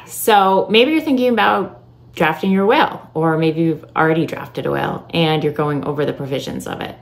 so maybe you're thinking about drafting your will, or maybe you've already drafted a will and you're going over the provisions of it.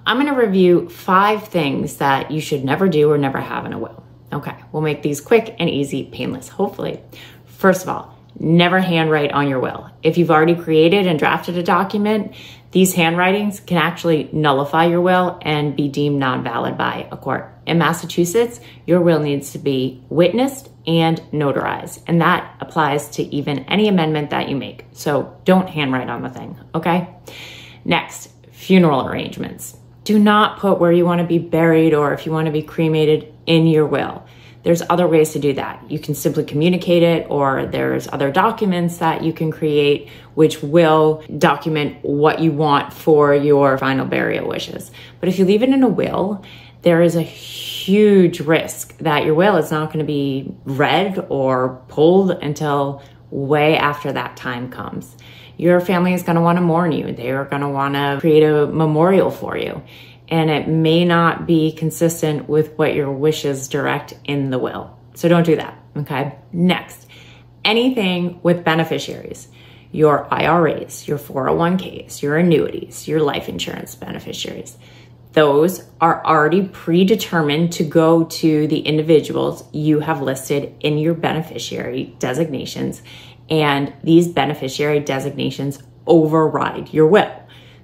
I'm going to review 5 things that you should never do or never have in a will. Okay, we'll make these quick and easy, painless, hopefully. First of all, never handwrite on your will. If you've already created and drafted a document, these handwritings can actually nullify your will and be deemed non-valid by a court. In Massachusetts, your will needs to be witnessed and notarized, and that applies to even any amendment that you make. So don't handwrite on the thing, okay? Next, funeral arrangements. Do not put where you want to be buried or if you want to be cremated in your will. There's other ways to do that. You can simply communicate it, or there's other documents that you can create which will document what you want for your final burial wishes. But if you leave it in a will, there is a huge risk that your will is not going to be read or pulled until way after that time comes. Your family is going to want to mourn you. They are going to want to create a memorial for you. And it may not be consistent with what your wishes direct in the will. So don't do that, okay? Next, anything with beneficiaries, your IRAs, your 401ks, your annuities, your life insurance beneficiaries. Those are already predetermined to go to the individuals you have listed in your beneficiary designations, and these beneficiary designations override your will.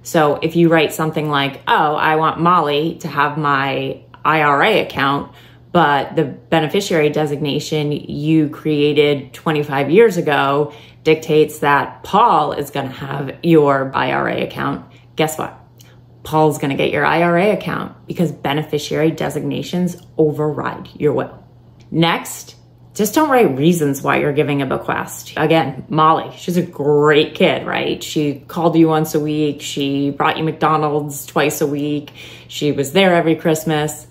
So if you write something like, oh, I want Molly to have my IRA account, but the beneficiary designation you created 25 years ago dictates that Paul is going to have your IRA account, guess what? Paul's going to get your IRA account because beneficiary designations override your will. Next, just don't write reasons why you're giving a bequest. Again, Molly, she's a great kid, right? She called you once a week. She brought you McDonald's twice a week. She was there every Christmas.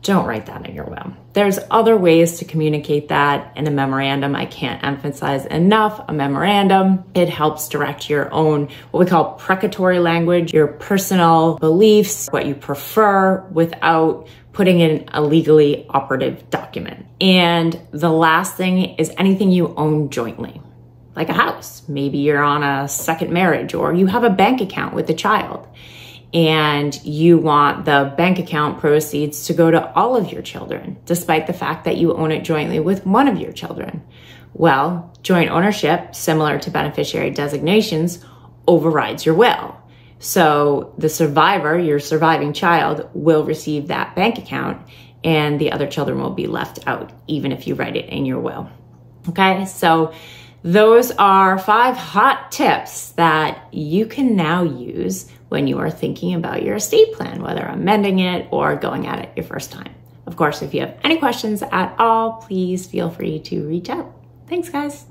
Don't write that in your will. There's other ways to communicate that in a memorandum. I can't emphasize enough. A memorandum, it helps direct your own, what we call precatory language, your personal beliefs, what you prefer, without putting in a legally operative document. And the last thing is anything you own jointly, like a house. Maybe you're on a second marriage, or you have a bank account with a child, and you want the bank account proceeds to go to all of your children, despite the fact that you own it jointly with one of your children. Well, joint ownership, similar to beneficiary designations, overrides your will. So the survivor, your surviving child, will receive that bank account, and the other children will be left out, even if you write it in your will. Okay, so those are 5 hot tips that you can now use when you are thinking about your estate plan, whether amending it or going at it your first time. Of course, if you have any questions at all, please feel free to reach out. Thanks, guys.